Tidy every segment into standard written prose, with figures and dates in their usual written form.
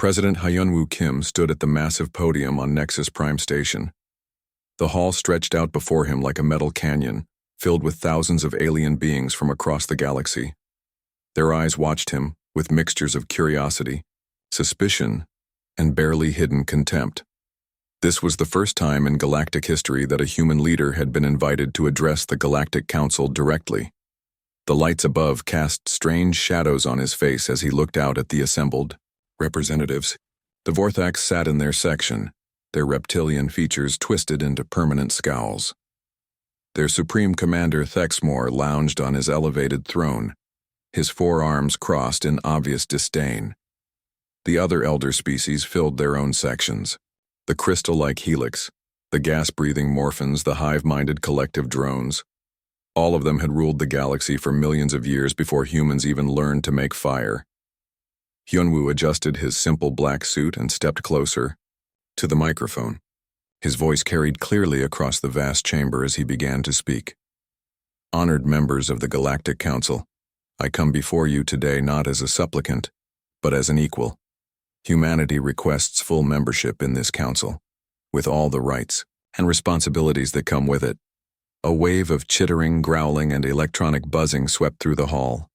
President Hyunwoo Kim stood at the massive podium on Nexus Prime Station. The hall stretched out before him like a metal canyon, filled with thousands of alien beings from across the galaxy. Their eyes watched him with mixtures of curiosity, suspicion, and barely hidden contempt. This was the first time in galactic history that a human leader had been invited to address the Galactic Council directly. The lights above cast strange shadows on his face as he looked out at the assembled representatives. The Vorthax sat in their section, their reptilian features twisted into permanent scowls. Their Supreme Commander Thexmore lounged on his elevated throne, his forearms crossed in obvious disdain. The other elder species filled their own sections. The crystal-like helix, the gas-breathing morphins, the hive-minded collective drones. All of them had ruled the galaxy for millions of years before humans even learned to make fire. Hyunwoo adjusted his simple black suit and stepped closer to the microphone. His voice carried clearly across the vast chamber as he began to speak. Honored members of the Galactic Council, I come before you today not as a supplicant, but as an equal. Humanity requests full membership in this council, with all the rights and responsibilities that come with it. A wave of chittering, growling, and electronic buzzing swept through the hall.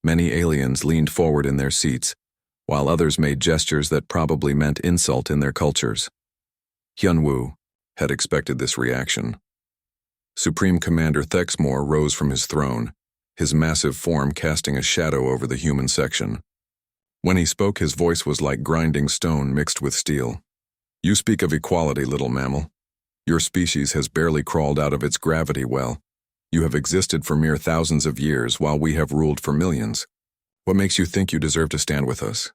Many aliens leaned forward in their seats, while others made gestures that probably meant insult in their cultures. Hyunwoo had expected this reaction. Supreme Commander Thexmore rose from his throne, his massive form casting a shadow over the human section. When he spoke, his voice was like grinding stone mixed with steel. You speak of equality, little mammal. Your species has barely crawled out of its gravity well. You have existed for mere thousands of years while we have ruled for millions. What makes you think you deserve to stand with us?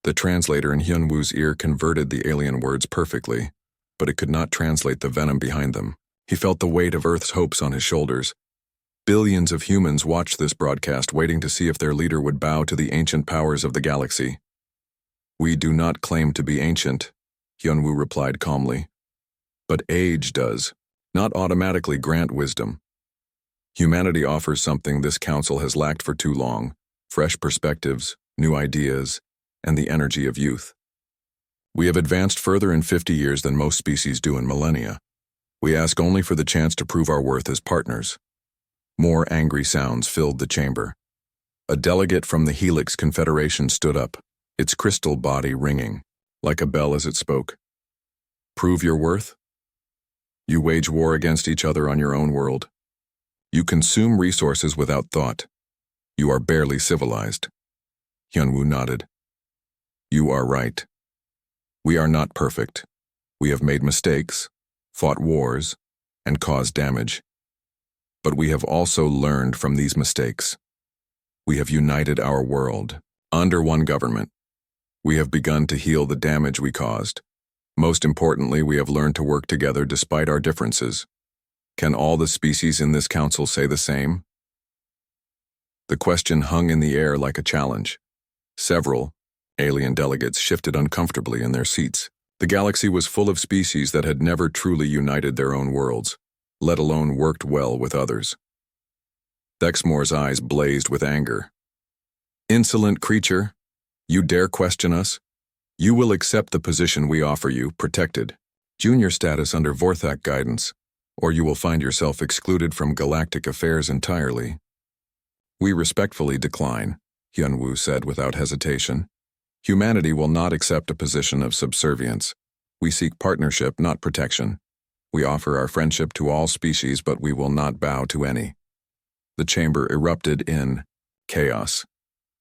The translator in Hyunwoo's ear converted the alien words perfectly, but it could not translate the venom behind them. He felt the weight of Earth's hopes on his shoulders. Billions of humans watched this broadcast, waiting to see if their leader would bow to the ancient powers of the galaxy. We do not claim to be ancient, Hyunwoo replied calmly. But age does not automatically grant wisdom. Humanity offers something this council has lacked for too long: fresh perspectives, new ideas, and the energy of youth. We have advanced further in 50 years than most species do in millennia. We ask only for the chance to prove our worth as partners. More angry sounds filled the chamber. A delegate from the Helix Confederation stood up, its crystal body ringing, like a bell as it spoke. Prove your worth? You wage war against each other on your own world. You consume resources without thought. You are barely civilized. Hyunwoo nodded. You are right. We are not perfect. We have made mistakes, fought wars, and caused damage. But we have also learned from these mistakes. We have united our world under one government. We have begun to heal the damage we caused. Most importantly, we have learned to work together despite our differences. Can all the species in this council say the same? The question hung in the air like a challenge. Several alien delegates shifted uncomfortably in their seats. The galaxy was full of species that had never truly united their own worlds, let alone worked well with others. Thexmore's eyes blazed with anger. Insolent creature, you dare question us? You will accept the position we offer you, protected, junior status under Vorthak guidance, or you will find yourself excluded from galactic affairs entirely. We respectfully decline, Hyunwoo said without hesitation. Humanity will not accept a position of subservience. We seek partnership, not protection. We offer our friendship to all species, but we will not bow to any. The chamber erupted in chaos.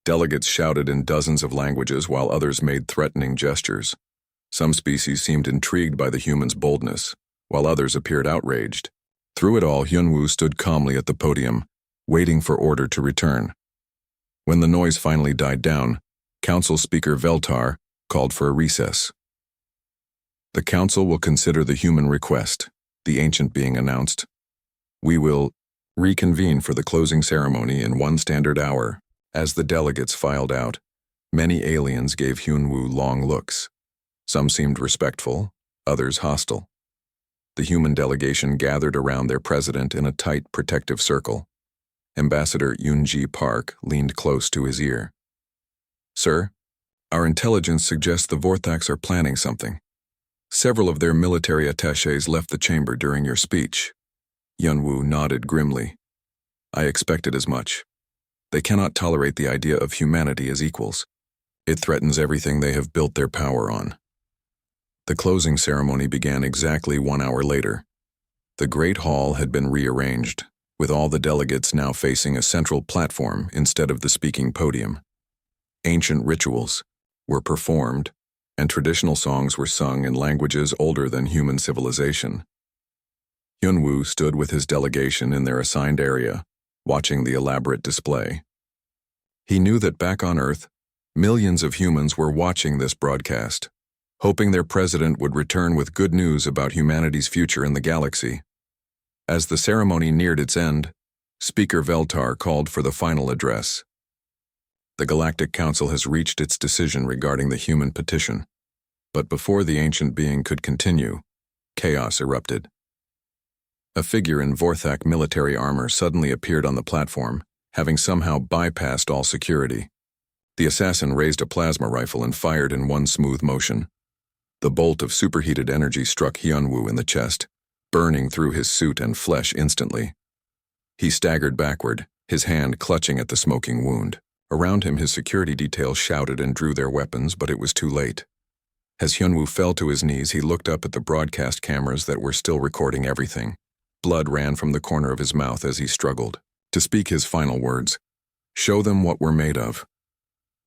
Delegates shouted in dozens of languages while others made threatening gestures. Some species seemed intrigued by the humans' boldness, while others appeared outraged. Through it all, Hyunwoo stood calmly at the podium, waiting for order to return. When the noise finally died down, Council Speaker Veltar called for a recess. The Council will consider the human request, the ancient being announced. We will reconvene for the closing ceremony in 1 standard hour. As the delegates filed out, many aliens gave Hyunwoo long looks. Some seemed respectful, others hostile. The human delegation gathered around their president in a tight, protective circle. Ambassador Yoonji Park leaned close to his ear. Sir, Our intelligence suggests the Vorthax are planning something. Several of their military attachés left the chamber during your speech. Yunwu nodded grimly. I expected as much. They cannot tolerate the idea of humanity as equals. It threatens everything they have built their power on. The closing ceremony began exactly 1 hour later. The Great Hall had been rearranged, with all the delegates now facing a central platform instead of the speaking podium. Ancient rituals were performed, and traditional songs were sung in languages older than human civilization. Yunwu stood with his delegation in their assigned area, watching the elaborate display. He knew that back on Earth, millions of humans were watching this broadcast, hoping their president would return with good news about humanity's future in the galaxy. As the ceremony neared its end, Speaker Veltar called for the final address. The Galactic Council has reached its decision regarding the human petition. But before the ancient being could continue, chaos erupted. A figure in Vorthak military armor suddenly appeared on the platform, having somehow bypassed all security. The assassin raised a plasma rifle and fired in one smooth motion. The bolt of superheated energy struck Hyunwoo in the chest, burning through his suit and flesh instantly. He staggered backward, his hand clutching at the smoking wound. Around him, his security detail shouted and drew their weapons, but it was too late. As Hyunwoo fell to his knees, he looked up at the broadcast cameras that were still recording everything. Blood ran from the corner of his mouth as he struggled to speak his final words. Show them what we're made of.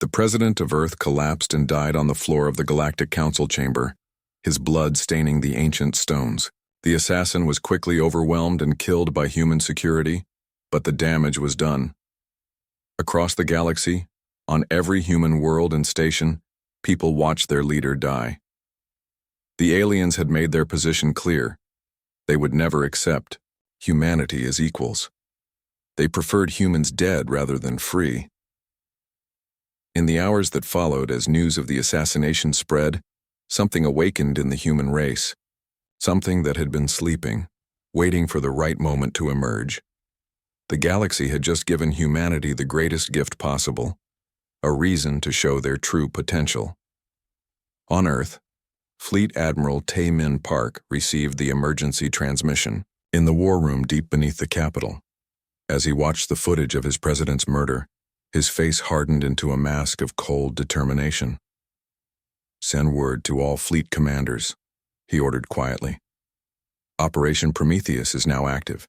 The president of Earth collapsed and died on the floor of the Galactic Council chamber, his blood staining the ancient stones. The assassin was quickly overwhelmed and killed by human security, but the damage was done. Across the galaxy, on every human world and station, people watched their leader die. The aliens had made their position clear. They would never accept humanity as equals. They preferred humans dead rather than free. In the hours that followed, as news of the assassination spread, something awakened in the human race. Something that had been sleeping, waiting for the right moment to emerge. The galaxy had just given humanity the greatest gift possible, a reason to show their true potential. On Earth, Fleet Admiral Tae-Min Park received the emergency transmission in the war room deep beneath the capital. As he watched the footage of his president's murder, his face hardened into a mask of cold determination. Send word to all fleet commanders, he ordered quietly. Operation Prometheus is now active.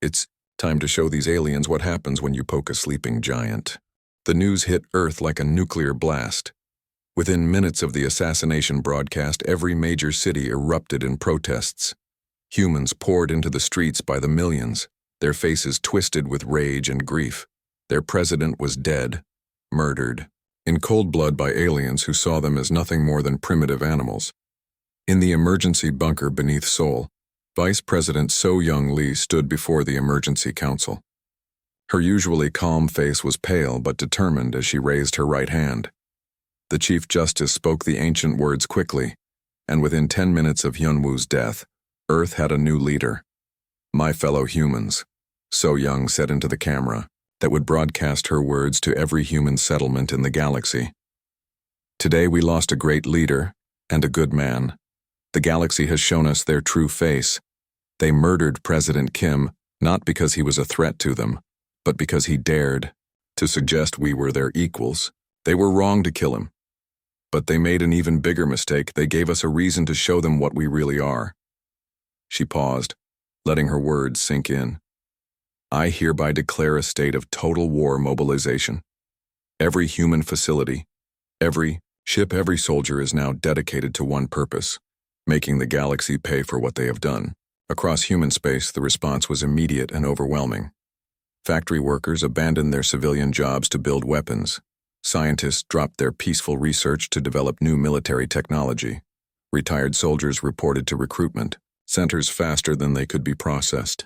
It's time to show these aliens what happens when you poke a sleeping giant. The news hit Earth like a nuclear blast. Within minutes of the assassination broadcast, every major city erupted in protests. Humans poured into the streets by the millions, their faces twisted with rage and grief. Their president was dead, murdered, in cold blood by aliens who saw them as nothing more than primitive animals. In the emergency bunker beneath Seoul, Vice President So-Young Lee stood before the emergency council. Her usually calm face was pale but determined as she raised her right hand. The Chief Justice spoke the ancient words quickly, and within 10 minutes of Hyunwoo's death, Earth had a new leader. My fellow humans, So-Young said into the camera, that would broadcast her words to every human settlement in the galaxy. Today we lost a great leader and a good man. The galaxy has shown us their true face. They murdered President Kim, not because he was a threat to them, but because he dared to suggest we were their equals. They were wrong to kill him. But they made an even bigger mistake. They gave us a reason to show them what we really are. She paused, letting her words sink in. I hereby declare a state of total war mobilization. Every human facility, every ship, every soldier is now dedicated to one purpose, making the galaxy pay for what they have done. Across human space, the response was immediate and overwhelming. Factory workers abandoned their civilian jobs to build weapons. Scientists dropped their peaceful research to develop new military technology. Retired soldiers reported to recruitment centers faster than they could be processed.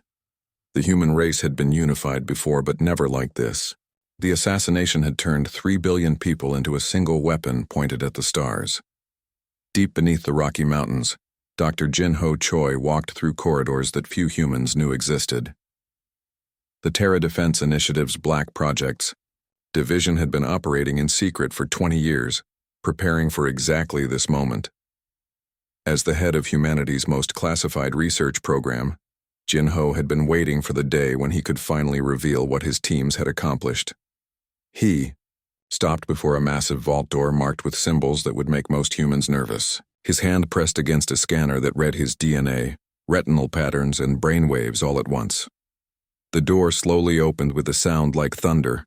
The human race had been unified before, but never like this. The assassination had turned 3 billion people into a single weapon pointed at the stars. Deep beneath the Rocky Mountains, Dr. Jin-Ho Choi walked through corridors that few humans knew existed. The Terra Defense Initiative's Black Projects division had been operating in secret for 20 years, preparing for exactly this moment. As the head of humanity's most classified research program, Jin-Ho had been waiting for the day when he could finally reveal what his teams had accomplished. He stopped before a massive vault door marked with symbols that would make most humans nervous. His hand pressed against a scanner that read his DNA, retinal patterns, and brainwaves all at once. The door slowly opened with a sound like thunder.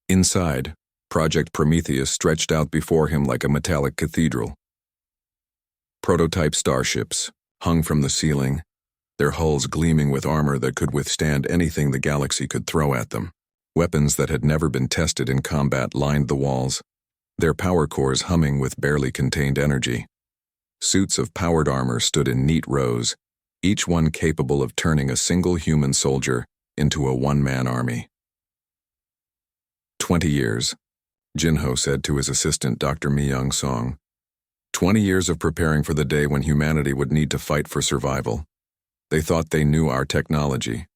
Inside, Project Prometheus stretched out before him like a metallic cathedral. Prototype starships hung from the ceiling, their hulls gleaming with armor that could withstand anything the galaxy could throw at them. Weapons that had never been tested in combat lined the walls, their power cores humming with barely contained energy. Suits of powered armor stood in neat rows, each one capable of turning a single human soldier into a one-man army. 20 years, Jin-Ho said to his assistant Dr. Mi-Young Song. 20 years of preparing for the day when humanity would need to fight for survival. They thought they knew our technology.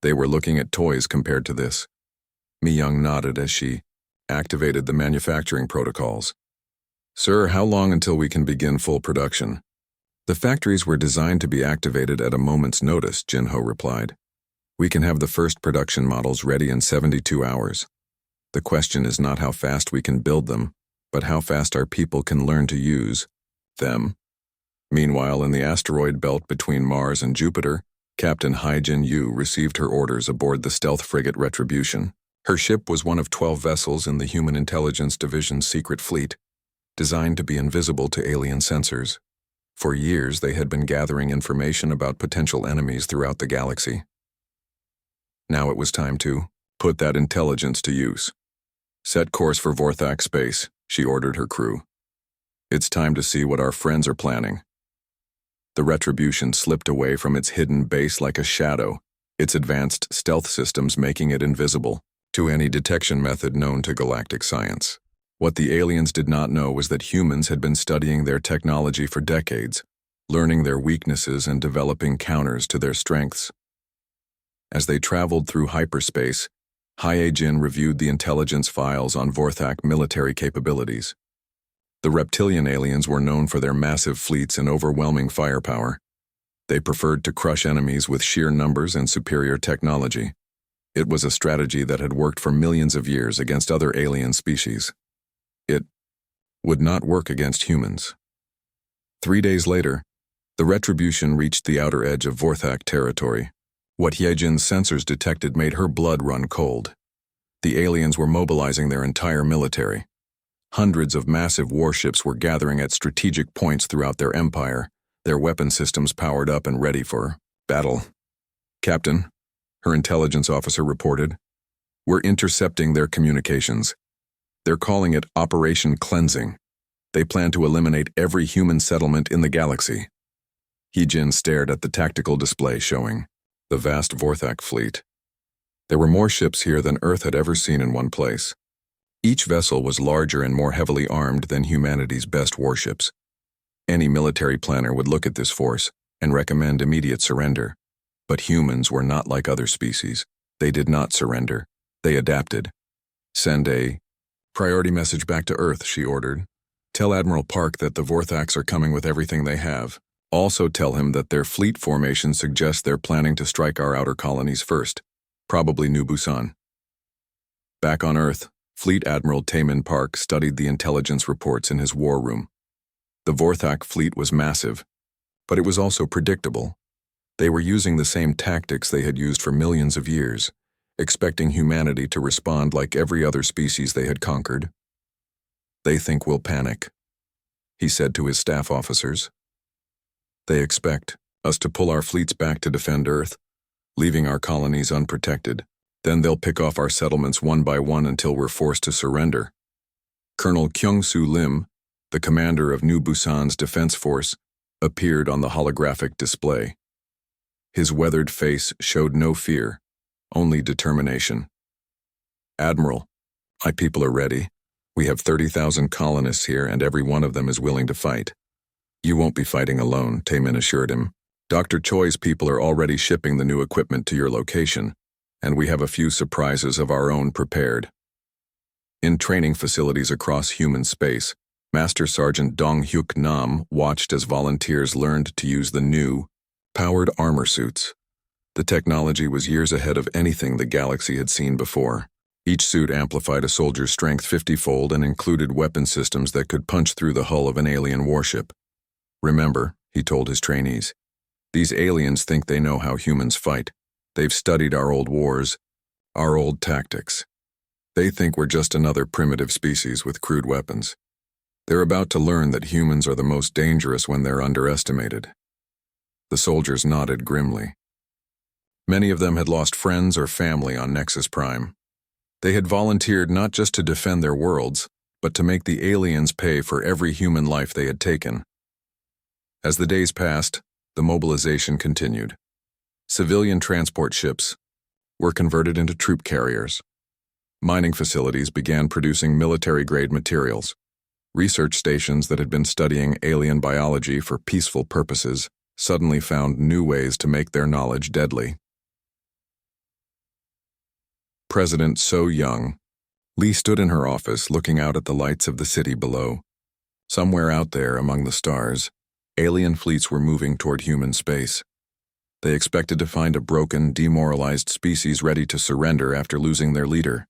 They were looking at toys compared to this. Mi-Young nodded as she activated the manufacturing protocols. Sir, how long until we can begin full production? The factories were designed to be activated at a moment's notice, Jin-Ho replied. We can have the first production models ready in 72 hours. The question is not how fast we can build them, but how fast our people can learn to use them. Meanwhile, in the asteroid belt between Mars and Jupiter, Captain Hai-Jin Yu received her orders aboard the stealth frigate Retribution. Her ship was one of 12 vessels in the Human Intelligence Division's secret fleet, designed to be invisible to alien sensors. For years, they had been gathering information about potential enemies throughout the galaxy. Now it was time to put that intelligence to use. Set course for Vorthak space, she ordered her crew. It's time to see what our friends are planning. The Retribution slipped away from its hidden base like a shadow, its advanced stealth systems making it invisible to any detection method known to galactic science. What the aliens did not know was that humans had been studying their technology for decades, learning their weaknesses and developing counters to their strengths. As they traveled through hyperspace, Hai-Jin reviewed the intelligence files on Vorthak military capabilities. The reptilian aliens were known for their massive fleets and overwhelming firepower. They preferred to crush enemies with sheer numbers and superior technology. It was a strategy that had worked for millions of years against other alien species. It would not work against humans. 3 days later, the Retribution reached the outer edge of Vorthak territory. What Hai-Jin's sensors detected made her blood run cold. The aliens were mobilizing their entire military. Hundreds of massive warships were gathering at strategic points throughout their empire, their weapon systems powered up and ready for battle. Captain, her intelligence officer reported, we're intercepting their communications. They're calling it Operation Cleansing. They plan to eliminate every human settlement in the galaxy. Hai-Jin stared at the tactical display showing the vast Vorthak fleet. There were more ships here than Earth had ever seen in one place. Each vessel was larger and more heavily armed than humanity's best warships. Any military planner would look at this force and recommend immediate surrender. But humans were not like other species. They did not surrender. They adapted. Send a priority message back to Earth, she ordered. Tell Admiral Park that the Vorthaks are coming with everything they have. Also tell him that their fleet formation suggests they're planning to strike our outer colonies first, probably New Busan. Back on Earth, Fleet Admiral Taemin Park studied the intelligence reports in his war room. The Vorthak fleet was massive, but it was also predictable. They were using the same tactics they had used for millions of years, expecting humanity to respond like every other species they had conquered. They think we'll panic, he said to his staff officers. They expect us to pull our fleets back to defend Earth, leaving our colonies unprotected. Then they'll pick off our settlements one by one until we're forced to surrender. Colonel Kyung-Soo Lim, the commander of New Busan's defense force, appeared on the holographic display. His weathered face showed no fear, only determination. Admiral, my people are ready. We have 30,000 colonists here and every one of them is willing to fight. You won't be fighting alone, Taemin assured him. Dr. Choi's people are already shipping the new equipment to your location, and we have a few surprises of our own prepared. In training facilities across human space, Master Sergeant Dong Hyuk Nam watched as volunteers learned to use the new, powered armor suits. The technology was years ahead of anything the galaxy had seen before. Each suit amplified a soldier's strength 50-fold and included weapon systems that could punch through the hull of an alien warship. "Remember," he told his trainees, "these aliens think they know how humans fight. They've studied our old wars, our old tactics. They think we're just another primitive species with crude weapons. They're about to learn that humans are the most dangerous when they're underestimated." The soldiers nodded grimly. Many of them had lost friends or family on Nexus Prime. They had volunteered not just to defend their worlds, but to make the aliens pay for every human life they had taken. As the days passed, the mobilization continued. Civilian transport ships were converted into troop carriers. Mining facilities began producing military-grade materials. Research stations that had been studying alien biology for peaceful purposes suddenly found new ways to make their knowledge deadly. President So Young. Lee stood in her office looking out at the lights of the city below. Somewhere out there among the stars, alien fleets were moving toward human space. They expected to find a broken, demoralized species ready to surrender after losing their leader.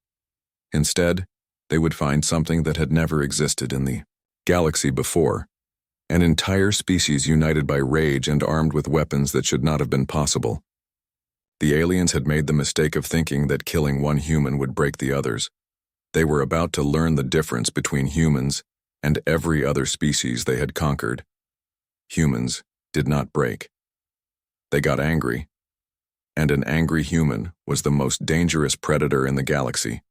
Instead, they would find something that had never existed in the galaxy before, an entire species united by rage and armed with weapons that should not have been possible. The aliens had made the mistake of thinking that killing one human would break the others. They were about to learn the difference between humans and every other species they had conquered. Humans did not break. They got angry, and an angry human was the most dangerous predator in the galaxy.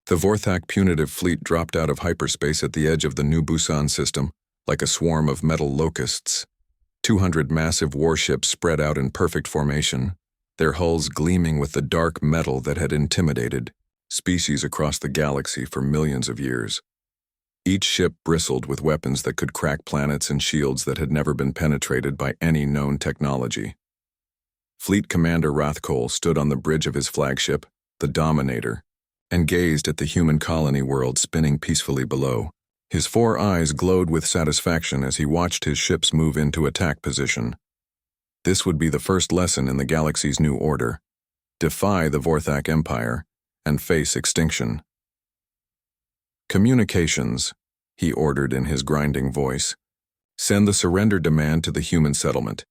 The Vorthak punitive fleet dropped out of hyperspace at the edge of the New Busan system, like a swarm of metal locusts. 200 massive warships spread out in perfect formation, their hulls gleaming with the dark metal that had intimidated species across the galaxy for millions of years. Each ship bristled with weapons that could crack planets and shields that had never been penetrated by any known technology. Fleet Commander Rathkol stood on the bridge of his flagship, the Dominator, and gazed at the human colony world spinning peacefully below. His 4 eyes glowed with satisfaction as he watched his ships move into attack position. This would be the first lesson in the galaxy's new order: defy the Vorthak Empire and face extinction. "Communications," he ordered in his grinding voice. "Send the surrender demand to the human settlement.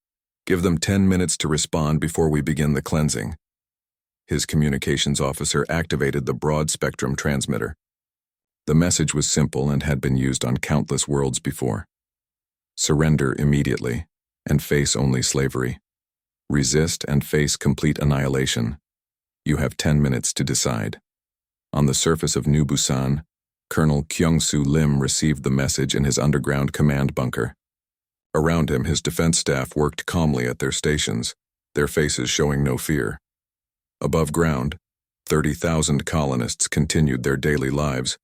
Give them 10 minutes to respond before we begin the cleansing." His communications officer activated the broad-spectrum transmitter. The message was simple and had been used on countless worlds before. Surrender immediately and face only slavery. Resist and face complete annihilation. You have 10 minutes to decide. On the surface of New Busan, Colonel Kyung-Soo Lim received the message in his underground command bunker. Around him, his defense staff worked calmly at their stations, their faces showing no fear. Above ground, 30,000 colonists continued their daily lives,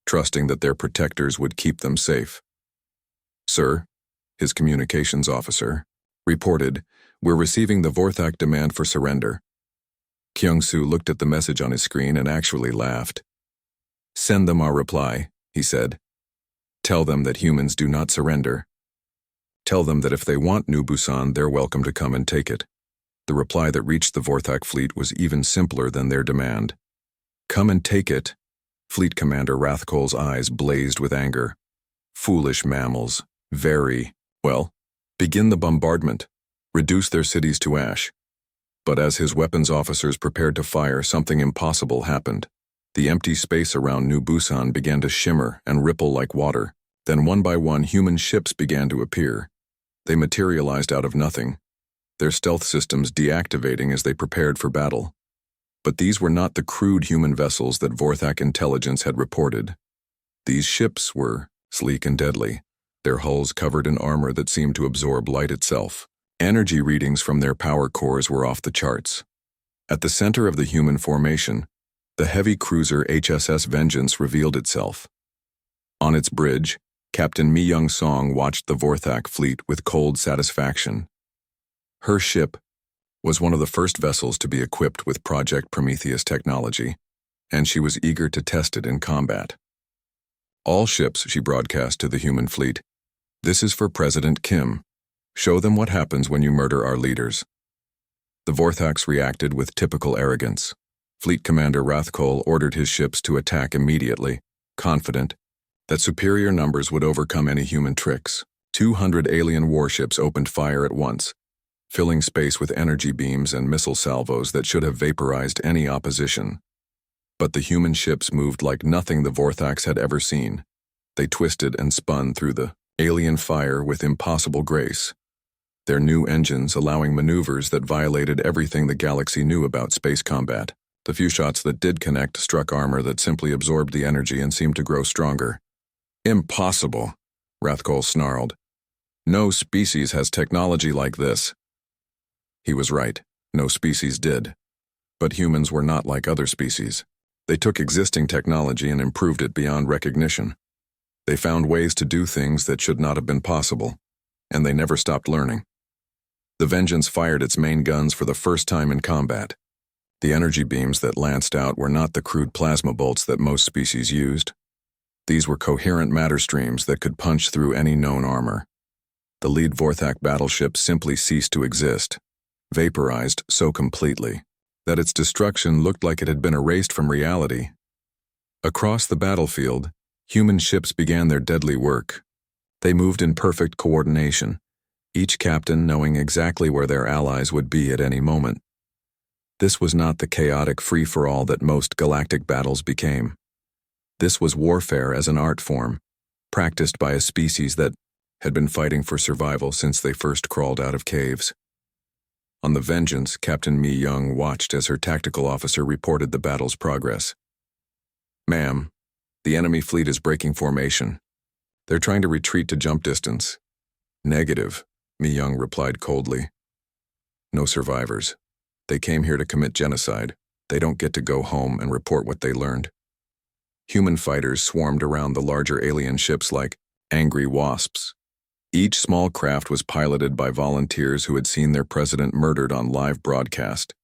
trusting that their protectors would keep them safe. "Sir," his communications officer reported, "we're receiving the Vorthak demand for surrender." Kyung-Soo looked at the message on his screen and actually laughed. "Send them our reply," he said. "Tell them that humans do not surrender. Tell them that if they want New Busan, they're welcome to come and take it." The reply that reached the Vorthak fleet was even simpler than their demand. "Come and take it." Fleet Commander Rathkol's eyes blazed with anger. "Foolish mammals. Very. Well, begin the bombardment. Reduce their cities to ash." But as his weapons officers prepared to fire, something impossible happened. The empty space around New Busan began to shimmer and ripple like water. Then one by one, human ships began to appear. They materialized out of nothing, their stealth systems deactivating as they prepared for battle. But these were not the crude human vessels that Vorthak intelligence had reported. These ships were sleek and deadly, their hulls covered in armor that seemed to absorb light itself. Energy readings from their power cores were off the charts. At the center of the human formation, the heavy cruiser HSS Vengeance revealed itself. On its bridge, Captain Mi Young-song watched the Vorthak fleet with cold satisfaction. Her ship was one of the first vessels to be equipped with Project Prometheus technology, and she was eager to test it in combat. All ships, she broadcast to the human fleet. This is for President Kim. Show them what happens when you murder our leaders. The Vorthax reacted with typical arrogance. Fleet Commander Rathkol ordered his ships to attack immediately, confident that superior numbers would overcome any human tricks. 200 alien warships opened fire at once, filling space with energy beams and missile salvos that should have vaporized any opposition. But the human ships moved like nothing the Vorthax had ever seen. They twisted and spun through the alien fire with impossible grace, their new engines allowing maneuvers that violated everything the galaxy knew about space combat. The few shots that did connect struck armor that simply absorbed the energy and seemed to grow stronger. Impossible, Rathkol snarled. No species has technology like this. He was right. No species did. But humans were not like other species. They took existing technology and improved it beyond recognition. They found ways to do things that should not have been possible, and they never stopped learning. The Vengeance fired its main guns for the first time in combat. The energy beams that lanced out were not the crude plasma bolts that most species used. These were coherent matter streams that could punch through any known armor. The lead Vorthak battleship simply ceased to exist, vaporized so completely that its destruction looked like it had been erased from reality. Across the battlefield, human ships began their deadly work. They moved in perfect coordination, each captain knowing exactly where their allies would be at any moment. This was not the chaotic free-for-all that most galactic battles became. This was warfare as an art form, practiced by a species that had been fighting for survival since they first crawled out of caves. On the Vengeance, Captain Mi Young watched as her tactical officer reported the battle's progress. "Ma'am, the enemy fleet is breaking formation. They're trying to retreat to jump distance." "Negative," Mi Young replied coldly. "No survivors. They came here to commit genocide. They don't get to go home and report what they learned." Human fighters swarmed around the larger alien ships like angry wasps. Each small craft was piloted by volunteers who had seen their president murdered on live broadcast.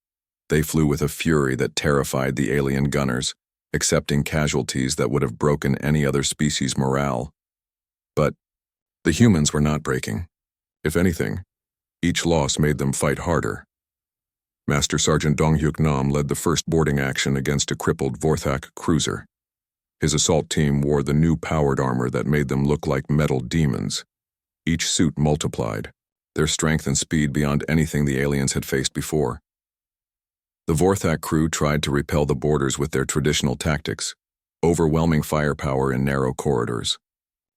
They flew with a fury that terrified the alien gunners, accepting casualties that would have broken any other species' morale. But the humans were not breaking. If anything, each loss made them fight harder. Master Sergeant Dong Hyuk Nam led the first boarding action against a crippled Vorthak cruiser. His assault team wore the new powered armor that made them look like metal demons. Each suit multiplied, their strength and speed beyond anything the aliens had faced before. The Vorthak crew tried to repel the boarders with their traditional tactics, overwhelming firepower in narrow corridors.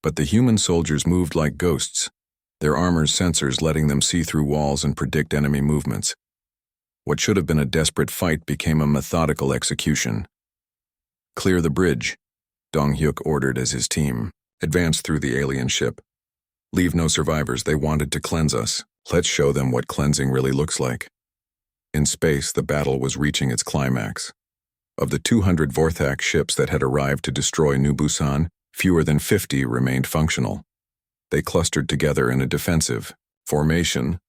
But the human soldiers moved like ghosts, their armor's sensors letting them see through walls and predict enemy movements. What should have been a desperate fight became a methodical execution. "Clear the bridge," Dong Hyuk ordered as his team advanced through the alien ship. "Leave no survivors. They wanted to cleanse us. Let's show them what cleansing really looks like." In space, the battle was reaching its climax. Of the 200 Vorthak ships that had arrived to destroy New Busan, fewer than 50 remained functional. They clustered together in a defensive formation,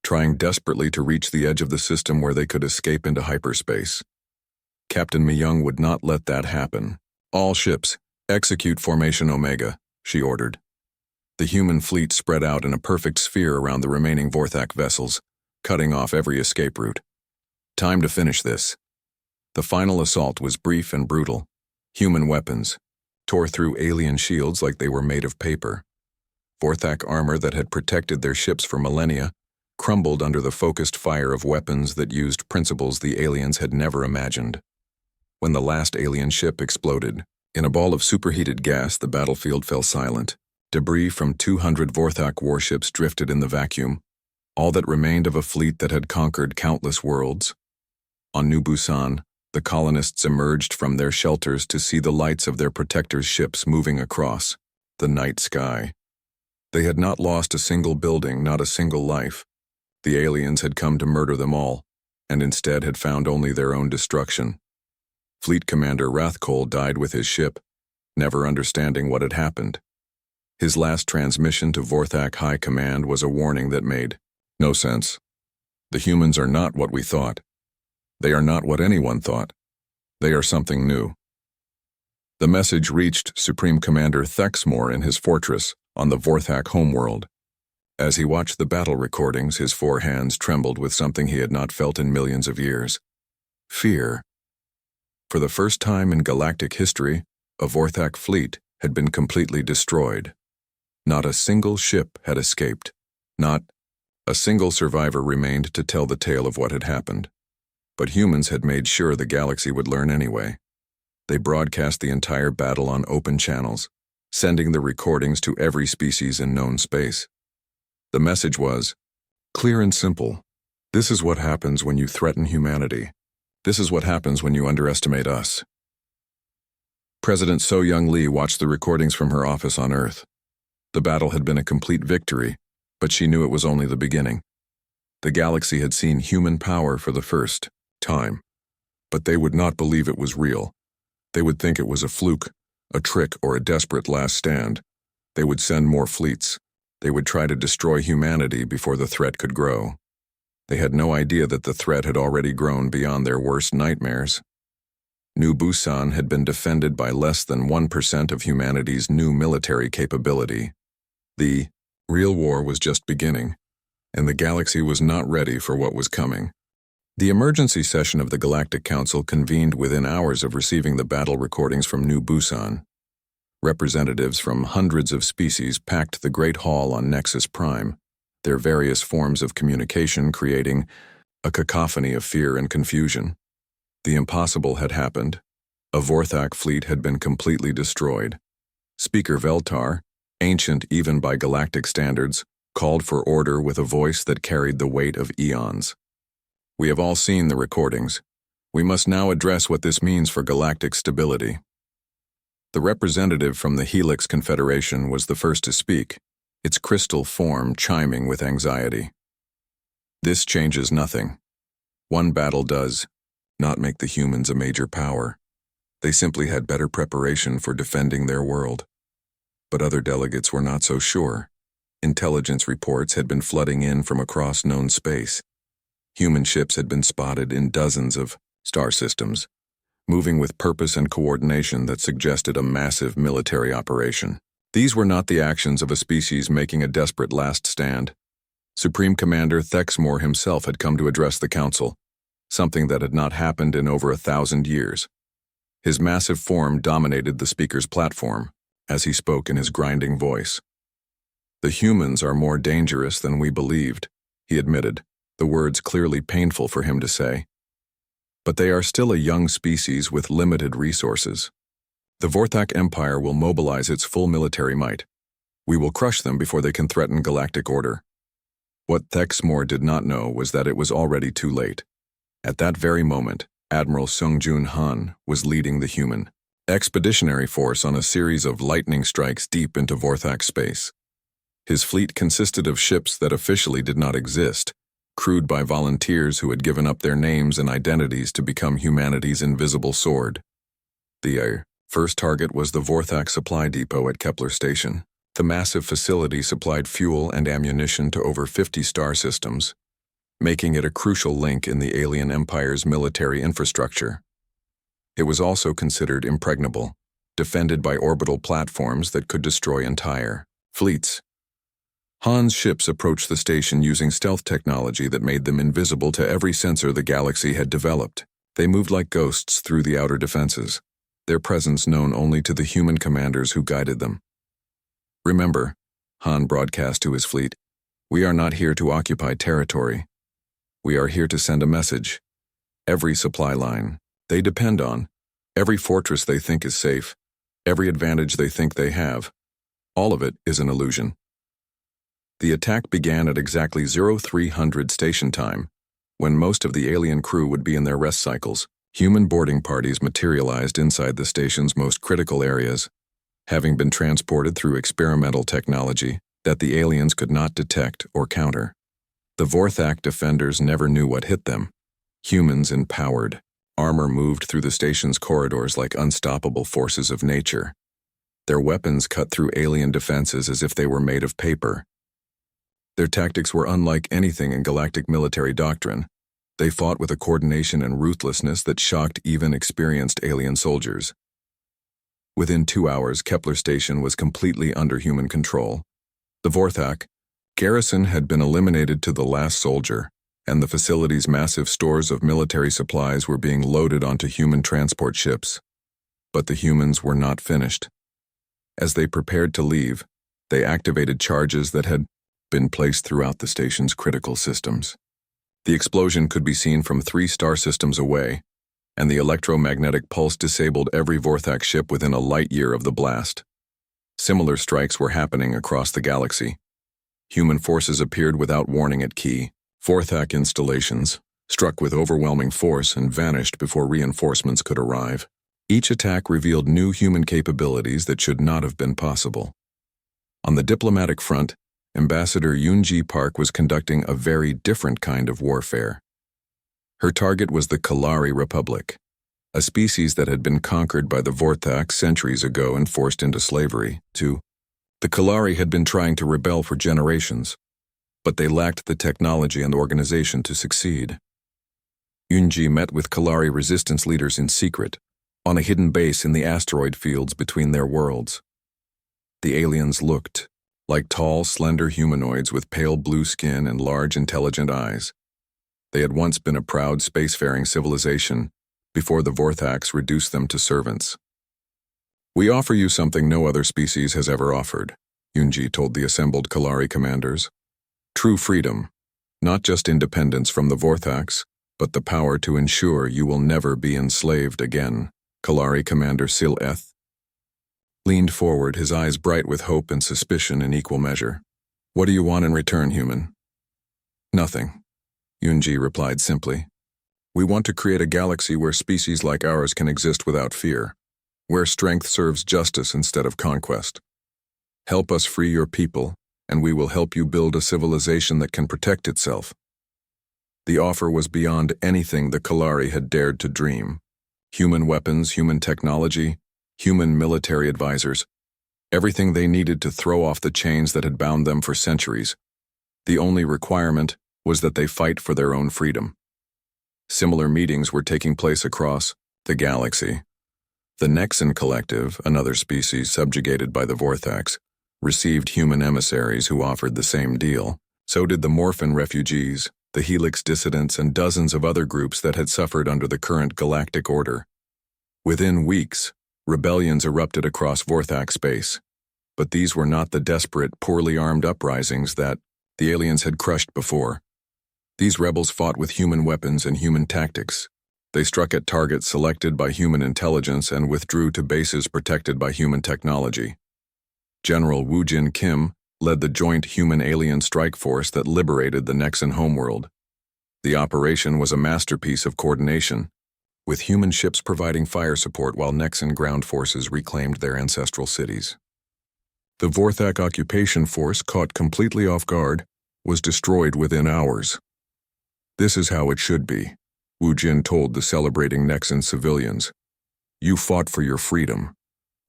trying desperately to reach the edge of the system where they could escape into hyperspace. Captain Mi Young would not let that happen. "All ships, execute Formation Omega," she ordered. The human fleet spread out in a perfect sphere around the remaining Vorthak vessels, cutting off every escape route. Time to finish this. The final assault was brief and brutal. Human weapons tore through alien shields like they were made of paper. Vorthak armor that had protected their ships for millennia crumbled under the focused fire of weapons that used principles the aliens had never imagined. When the last alien ship exploded, in a ball of superheated gas, the battlefield fell silent. Debris from 200 Vorthak warships drifted in the vacuum, all that remained of a fleet that had conquered countless worlds. On New Busan, the colonists emerged from their shelters to see the lights of their protectors' ships moving across the night sky. They had not lost a single building, not a single life. The aliens had come to murder them all, and instead had found only their own destruction. Fleet Commander Rathkol died with his ship, never understanding what had happened. His last transmission to Vorthak High Command was a warning that made no sense. The humans are not what we thought. They are not what anyone thought. They are something new. The message reached Supreme Commander Thexmore in his fortress on the Vorthak homeworld. As he watched the battle recordings, his 4 hands trembled with something he had not felt in millions of years. Fear. For the first time in galactic history, a Vorthak fleet had been completely destroyed. Not a single ship had escaped. Not a single survivor remained to tell the tale of what had happened. But humans had made sure the galaxy would learn anyway. They broadcast the entire battle on open channels, sending the recordings to every species in known space. The message was clear and simple. This is what happens when you threaten humanity. This is what happens when you underestimate us. President So-Young Lee watched the recordings from her office on Earth. The battle had been a complete victory, but she knew it was only the beginning. The galaxy had seen human power for the first time, but they would not believe it was real. They would think it was a fluke, a trick, or a desperate last stand. They would send more fleets. They would try to destroy humanity before the threat could grow. They had no idea that the threat had already grown beyond their worst nightmares. New Busan had been defended by less than 1% of humanity's new military capability. The real war was just beginning, and the galaxy was not ready for what was coming. The emergency session of the Galactic Council convened within hours of receiving the battle recordings from New Busan. Representatives from hundreds of species packed the Great Hall on Nexus Prime, their various forms of communication creating a cacophony of fear and confusion. The impossible had happened. A Vorthak fleet had been completely destroyed. Speaker Veltar, ancient even by galactic standards, called for order with a voice that carried the weight of eons. We have all seen the recordings. We must now address what this means for galactic stability. The representative from the Helix Confederation was the first to speak, its crystal form chiming with anxiety. This changes nothing. One battle does not make the humans a major power. They simply had better preparation for defending their world. But other delegates were not so sure. Intelligence reports had been flooding in from across known space. Human ships had been spotted in dozens of star systems, moving with purpose and coordination that suggested a massive military operation. These were not the actions of a species making a desperate last stand. Supreme Commander Thexmore himself had come to address the Council, something that had not happened in over 1,000 years. His massive form dominated the speaker's platform as he spoke in his grinding voice. "The humans are more dangerous than we believed," he admitted, the words clearly painful for him to say. "But they are still a young species with limited resources. The Vorthak Empire will mobilize its full military might. We will crush them before they can threaten galactic order." What Thexmore did not know was that it was already too late. At that very moment, Admiral Sung-Jun Han was leading the human expeditionary force on a series of lightning strikes deep into Vorthak space. His fleet consisted of ships that officially did not exist, crewed by volunteers who had given up their names and identities to become humanity's invisible sword. The first target was the Vorthak supply depot at Kepler Station. The massive facility supplied fuel and ammunition to over 50 star systems, making it a crucial link in the alien empire's military infrastructure. It was also considered impregnable, defended by orbital platforms that could destroy entire fleets. Han's ships approached the station using stealth technology that made them invisible to every sensor the galaxy had developed. They moved like ghosts through the outer defenses, their presence known only to the human commanders who guided them. "Remember," Han broadcast to his fleet, "we are not here to occupy territory. We are here to send a message. Every supply line they depend on, every fortress they think is safe, every advantage they think they have, all of it is an illusion." The attack began at exactly 0300 station time, when most of the alien crew would be in their rest cycles. Human boarding parties materialized inside the station's most critical areas, having been transported through experimental technology that the aliens could not detect or counter. The Vorthak defenders never knew what hit them. Humans in powered armor moved through the station's corridors like unstoppable forces of nature. Their weapons cut through alien defenses as if they were made of paper. Their tactics were unlike anything in galactic military doctrine. They fought with a coordination and ruthlessness that shocked even experienced alien soldiers. Within 2 hours, Kepler Station was completely under human control. The Vorthak garrison had been eliminated to the last soldier, and the facility's massive stores of military supplies were being loaded onto human transport ships. But the humans were not finished. As they prepared to leave, they activated charges that had been placed throughout the station's critical systems. The explosion could be seen from 3 star systems away, and the electromagnetic pulse disabled every Vorthak ship within a light year of the blast. Similar strikes were happening across the galaxy. Human forces appeared without warning at key Vorthak installations, struck with overwhelming force and vanished before reinforcements could arrive. Each attack revealed new human capabilities that should not have been possible. On the diplomatic front, Ambassador Yoonji Park was conducting a very different kind of warfare. Her target was the Kalari Republic, a species that had been conquered by the Vorthak centuries ago and forced into slavery. The Kalari had been trying to rebel for generations, but they lacked the technology and organization to succeed. Yoonji met with Kalari resistance leaders in secret, on a hidden base in the asteroid fields between their worlds. The aliens looked like tall, slender humanoids with pale blue skin and large, intelligent eyes. They had once been a proud spacefaring civilization before the Vorthaks reduced them to servants. "We offer you something no other species has ever offered," Yoonji told the assembled Kalari commanders. "True freedom, not just independence from the Vorthaks, but the power to ensure you will never be enslaved again." Kalari Commander Sil-Eth leaned forward, his eyes bright with hope and suspicion in equal measure. "What do you want in return, human?" "Nothing," Yoonji replied simply. "We want to create a galaxy where species like ours can exist without fear, where strength serves justice instead of conquest. Help us free your people, and we will help you build a civilization that can protect itself." The offer was beyond anything the Kalari had dared to dream. Human weapons, human technology, human military advisors, everything they needed to throw off the chains that had bound them for centuries. The only requirement was that they fight for their own freedom. Similar meetings were taking place across the galaxy. The Nexan Collective, another species subjugated by the Vorthaks, received human emissaries who offered the same deal. So did the Morphin refugees, the Helix dissidents, and dozens of other groups that had suffered under the current galactic order. Within weeks, rebellions erupted across Vorthak space, but these were not the desperate, poorly armed uprisings that the aliens had crushed before. These rebels fought with human weapons and human tactics. They struck at targets selected by human intelligence and withdrew to bases protected by human technology. General Woojin Kim led the joint human-alien strike force that liberated the Nexan homeworld. The operation was a masterpiece of coordination, with human ships providing fire support while Nexan ground forces reclaimed their ancestral cities. The Vorthak occupation force, caught completely off guard, was destroyed within hours. "This is how it should be," Woojin told the celebrating Nexan civilians. "You fought for your freedom.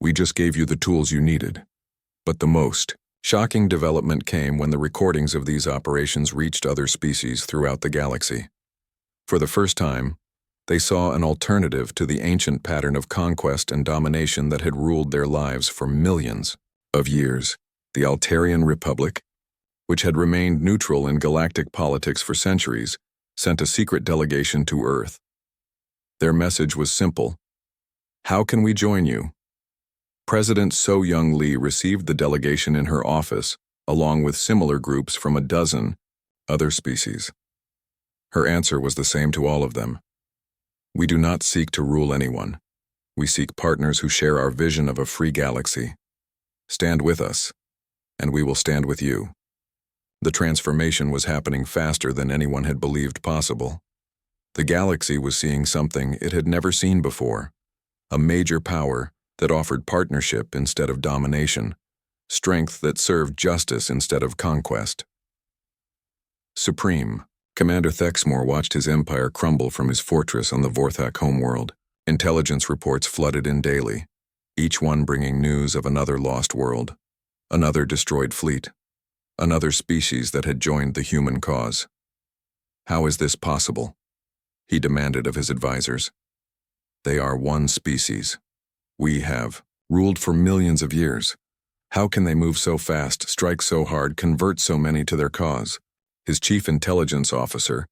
We just gave you the tools you needed." But the most shocking development came when the recordings of these operations reached other species throughout the galaxy. For the first time, they saw an alternative to the ancient pattern of conquest and domination that had ruled their lives for millions of years. The Altarian Republic, which had remained neutral in galactic politics for centuries, sent a secret delegation to Earth. Their message was simple: "How can we join you?" President So-Young Lee received the delegation in her office, along with similar groups from a dozen other species. Her answer was the same to all of them: "We do not seek to rule anyone. We seek partners who share our vision of a free galaxy. Stand with us, and we will stand with you." The transformation was happening faster than anyone had believed possible. The galaxy was seeing something it had never seen before: a major power that offered partnership instead of domination, strength that served justice instead of conquest. Supreme, Commander Thexmore watched his empire crumble from his fortress on the Vorthak homeworld. Intelligence reports flooded in daily, each one bringing news of another lost world, another destroyed fleet, another species that had joined the human cause. "How is this possible?" he demanded of his advisors. "They are one species. We have ruled for millions of years. How can they move so fast, strike so hard, convert so many to their cause? His chief intelligence officer,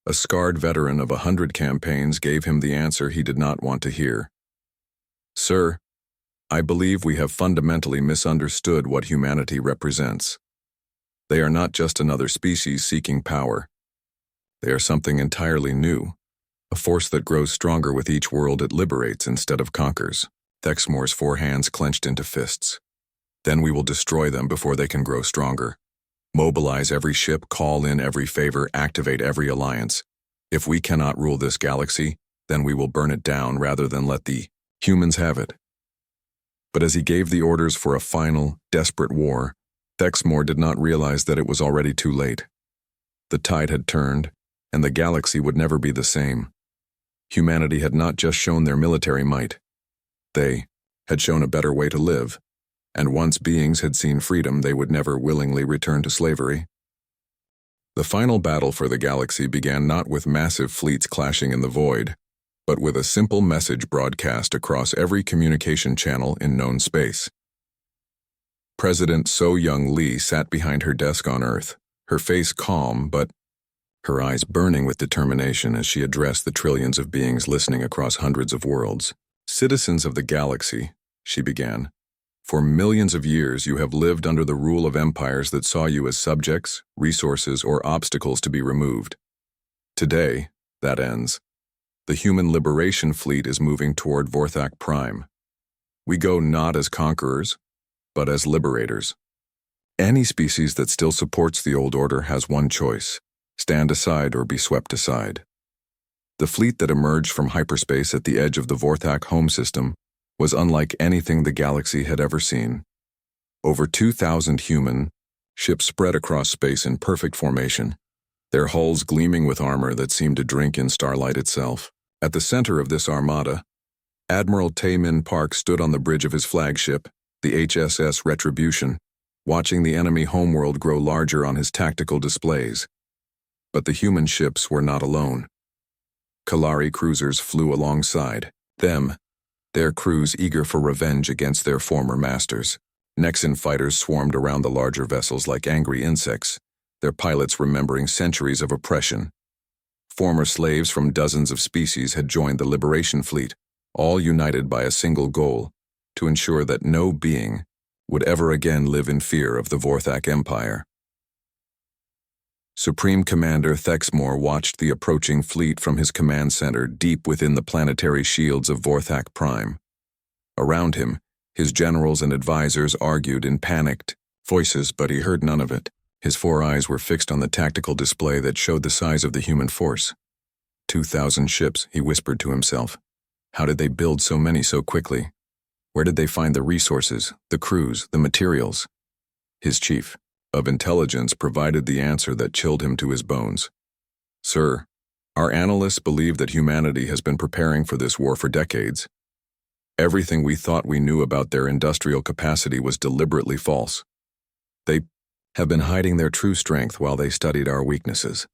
a scarred veteran of 100 campaigns, gave him the answer he did not want to hear. Sir, I believe we have fundamentally misunderstood what humanity represents. They are not just another species seeking power. They are something entirely new, a force that grows stronger with each world it liberates instead of conquers. Thexmore's 4 hands clenched into fists. Then we will destroy them before they can grow stronger. Mobilize every ship, call in every favor, activate every alliance. If we cannot rule this galaxy, then we will burn it down rather than let the humans have it. But as he gave the orders for a final, desperate war, Thexmore did not realize that it was already too late. The tide had turned, and the galaxy would never be the same. Humanity had not just shown their military might. They had shown a better way to live, and once beings had seen freedom, they would never willingly return to slavery. The final battle for the galaxy began not with massive fleets clashing in the void, but with a simple message broadcast across every communication channel in known space. President So-Young Lee sat behind her desk on Earth, her face calm, but her eyes burning with determination as she addressed the trillions of beings listening across hundreds of worlds. Citizens of the galaxy, she began. For millions of years, you have lived under the rule of empires that saw you as subjects, resources, or obstacles to be removed. Today, that ends. The human liberation fleet is moving toward Vorthak Prime. We go not as conquerors, but as liberators. Any species that still supports the old order has one choice: stand aside or be swept aside. The fleet that emerged from hyperspace at the edge of the Vorthak home system was unlike anything the galaxy had ever seen. Over 2,000 human ships spread across space in perfect formation, their hulls gleaming with armor that seemed to drink in starlight itself. At the center of this armada, Admiral Tae-Min Park stood on the bridge of his flagship, the HSS Retribution, watching the enemy homeworld grow larger on his tactical displays. But the human ships were not alone. Kalari cruisers flew alongside them, their crews eager for revenge against their former masters. Nexan fighters swarmed around the larger vessels like angry insects, their pilots remembering centuries of oppression. Former slaves from dozens of species had joined the Liberation Fleet, all united by a single goal: to ensure that no being would ever again live in fear of the Vorthak Empire. Supreme Commander Thexmore watched the approaching fleet from his command center deep within the planetary shields of Vorthak Prime. Around him, his generals and advisors argued in panicked voices, but he heard none of it. His 4 eyes were fixed on the tactical display that showed the size of the human force. 2,000 ships, he whispered to himself. How did they build so many so quickly? Where did they find the resources, the crews, the materials? His chief of intelligence provided the answer that chilled him to his bones. Sir, our analysts believe that humanity has been preparing for this war for decades. Everything we thought we knew about their industrial capacity was deliberately false. They have been hiding their true strength while they studied our weaknesses.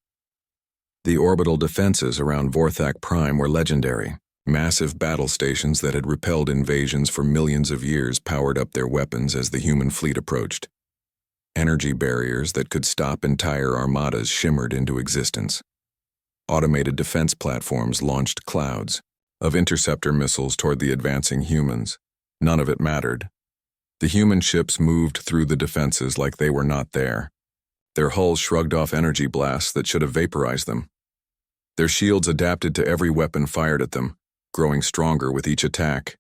The orbital defenses around Vorthak Prime were legendary. Massive battle stations that had repelled invasions for millions of years powered up their weapons as the human fleet approached. Energy barriers that could stop entire armadas shimmered into existence. Automated defense platforms launched clouds of interceptor missiles toward the advancing humans. None of it mattered. The human ships moved through the defenses like they were not there. Their hulls shrugged off energy blasts that should have vaporized them. Their shields adapted to every weapon fired at them, growing stronger with each attack.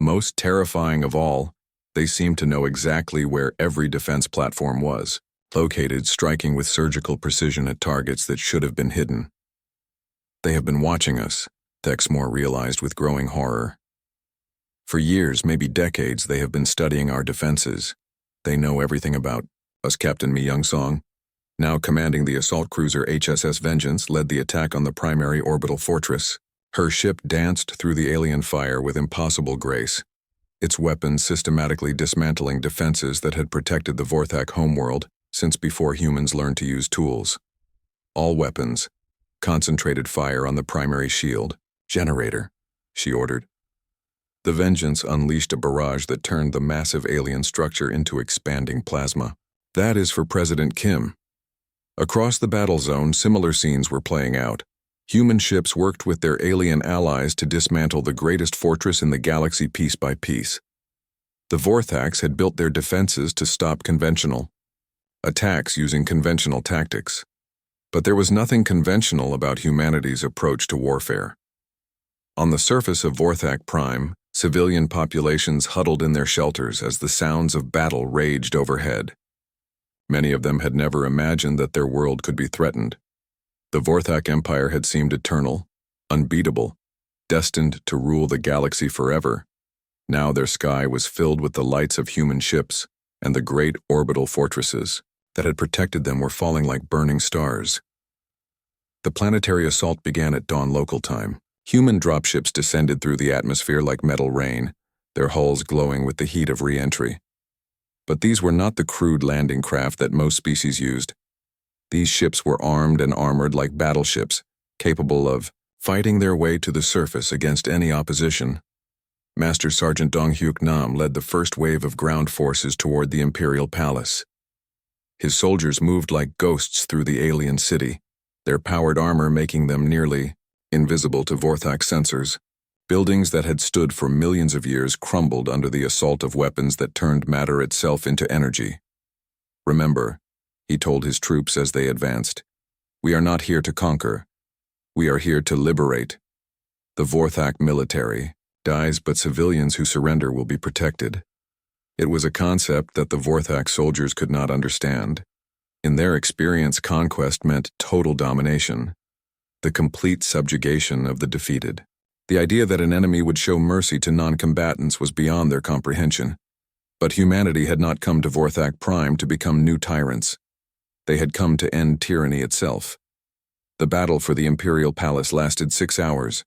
Most terrifying of all, they seemed to know exactly where every defense platform was, located, striking with surgical precision at targets that should have been hidden. They have been watching us, Thexmore realized with growing horror. For years, maybe decades, they have been studying our defenses. They know everything about us. Captain Mi Young-song, now commanding the assault cruiser HSS Vengeance, led the attack on the primary orbital fortress. Her ship danced through the alien fire with impossible grace, its weapons systematically dismantling defenses that had protected the Vorthak homeworld since before humans learned to use tools. All weapons, concentrated fire on the primary shield. Generator, she ordered. The vengeance unleashed a barrage that turned the massive alien structure into expanding plasma. That is for President Kim. Across the battle zone, similar scenes were playing out. Human ships worked with their alien allies to dismantle the greatest fortress in the galaxy piece by piece. The Vorthax had built their defenses to stop conventional attacks using conventional tactics. But there was nothing conventional about humanity's approach to warfare. On the surface of Vorthak Prime, civilian populations huddled in their shelters as the sounds of battle raged overhead. Many of them had never imagined that their world could be threatened. The Vorthak Empire had seemed eternal, unbeatable, destined to rule the galaxy forever. Now their sky was filled with the lights of human ships, and the great orbital fortresses that had protected them were falling like burning stars. The planetary assault began at dawn local time. Human dropships descended through the atmosphere like metal rain, their hulls glowing with the heat of re-entry. But these were not the crude landing craft that most species used. These ships were armed and armored like battleships, capable of fighting their way to the surface against any opposition. Master Sergeant Dong Hyuk Nam led the first wave of ground forces toward the Imperial Palace. His soldiers moved like ghosts through the alien city, their powered armor making them nearly invisible to Vorthak sensors. Buildings that had stood for millions of years crumbled under the assault of weapons that turned matter itself into energy. "Remember," he told his troops as they advanced, "we are not here to conquer. We are here to liberate. The Vorthak military dies, but civilians who surrender will be protected." It was a concept that the Vorthak soldiers could not understand. In their experience, conquest meant total domination, the complete subjugation of the defeated. The idea that an enemy would show mercy to non-combatants was beyond their comprehension. But humanity had not come to Vorthak Prime to become new tyrants. They had come to end tyranny itself. The battle for the Imperial Palace lasted 6 hours.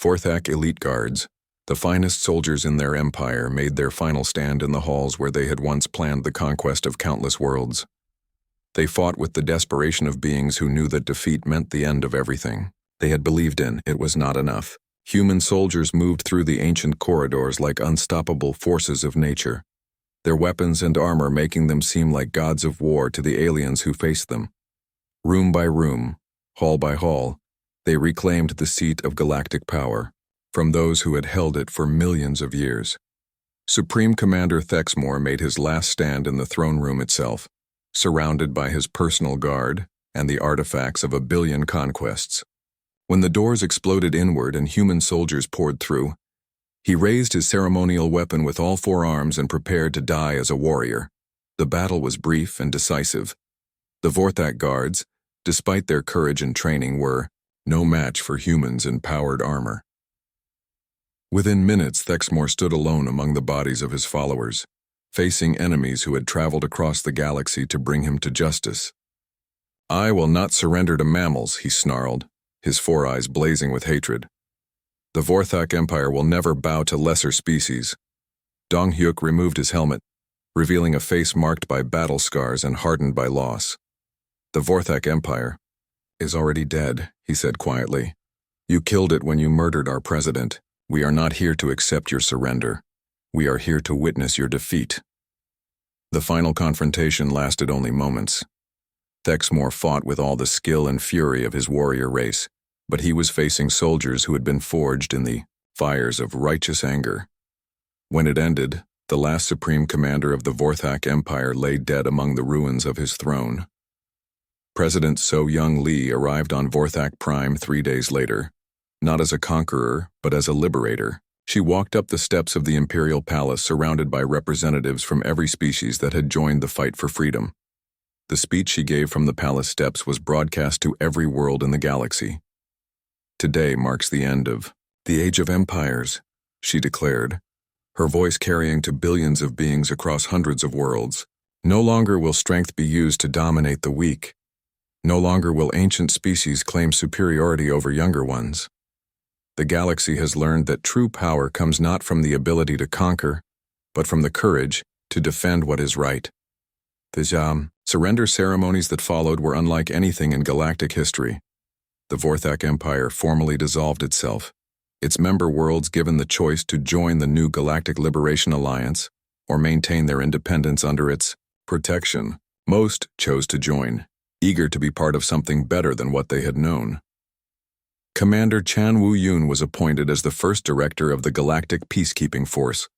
Vorthak elite guards, the finest soldiers in their empire, made their final stand in the halls where they had once planned the conquest of countless worlds. They fought with the desperation of beings who knew that defeat meant the end of everything they had believed in. It was not enough. Human soldiers moved through the ancient corridors like unstoppable forces of nature, their weapons and armor making them seem like gods of war to the aliens who faced them. Room by room, hall by hall, they reclaimed the seat of galactic power from those who had held it for millions of years. Supreme Commander Thexmore made his last stand in the throne room itself, surrounded by his personal guard and the artifacts of 1 billion conquests. When the doors exploded inward and human soldiers poured through, he raised his ceremonial weapon with all 4 arms and prepared to die as a warrior. The battle was brief and decisive. The Vorthak guards, despite their courage and training, were no match for humans in powered armor. Within minutes, Thexmore stood alone among the bodies of his followers, facing enemies who had traveled across the galaxy to bring him to justice. "I will not surrender to mammals," he snarled, his 4 eyes blazing with hatred. "The Vorthak Empire will never bow to lesser species." Dong Hyuk removed his helmet, revealing a face marked by battle scars and hardened by loss. "The Vorthak Empire is already dead," he said quietly. "You killed it when you murdered our president. We are not here to accept your surrender. We are here to witness your defeat." The final confrontation lasted only moments. Thexmore fought with all the skill and fury of his warrior race, but he was facing soldiers who had been forged in the fires of righteous anger. When it ended, the last supreme commander of the Vorthak Empire lay dead among the ruins of his throne. President So-Young Lee arrived on Vorthak Prime 3 days later, not as a conqueror, but as a liberator. She walked up the steps of the Imperial Palace surrounded by representatives from every species that had joined the fight for freedom. The speech she gave from the palace steps was broadcast to every world in the galaxy. "Today marks the end of the Age of Empires," she declared, her voice carrying to billions of beings across hundreds of worlds. "No longer will strength be used to dominate the weak. No longer will ancient species claim superiority over younger ones. The galaxy has learned that true power comes not from the ability to conquer, but from the courage to defend what is right." The surrender ceremonies that followed were unlike anything in galactic history. The Vorthak Empire formally dissolved itself, its member worlds given the choice to join the new Galactic Liberation Alliance or maintain their independence under its protection. Most chose to join, eager to be part of something better than what they had known. Commander Chan Wu-Yun was appointed as the first director of the Galactic Peacekeeping Force,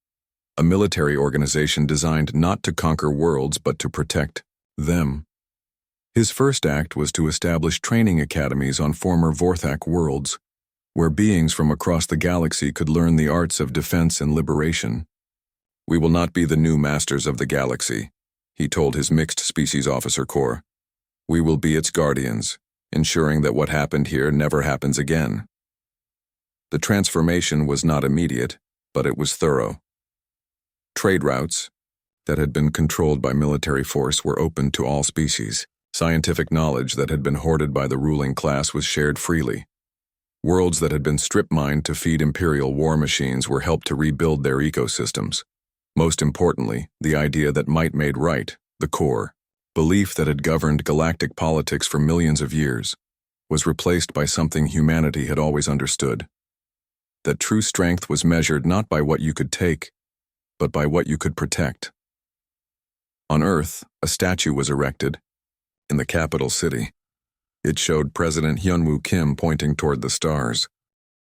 a military organization designed not to conquer worlds but to protect them. His first act was to establish training academies on former Vorthak worlds, where beings from across the galaxy could learn the arts of defense and liberation. "We will not be the new masters of the galaxy," he told his mixed species officer corps. "We will be its guardians, ensuring that what happened here never happens again." The transformation was not immediate, but it was thorough. Trade routes that had been controlled by military force were open to all species. Scientific knowledge that had been hoarded by the ruling class was shared freely. Worlds that had been strip-mined to feed imperial war machines were helped to rebuild their ecosystems. Most importantly, the idea that might made right, the core, belief that had governed galactic politics for millions of years, was replaced by something humanity had always understood. That true strength was measured not by what you could take, but by what you could protect. On Earth, a statue was erected, in the capital city. It showed President Hyunwoo Kim pointing toward the stars.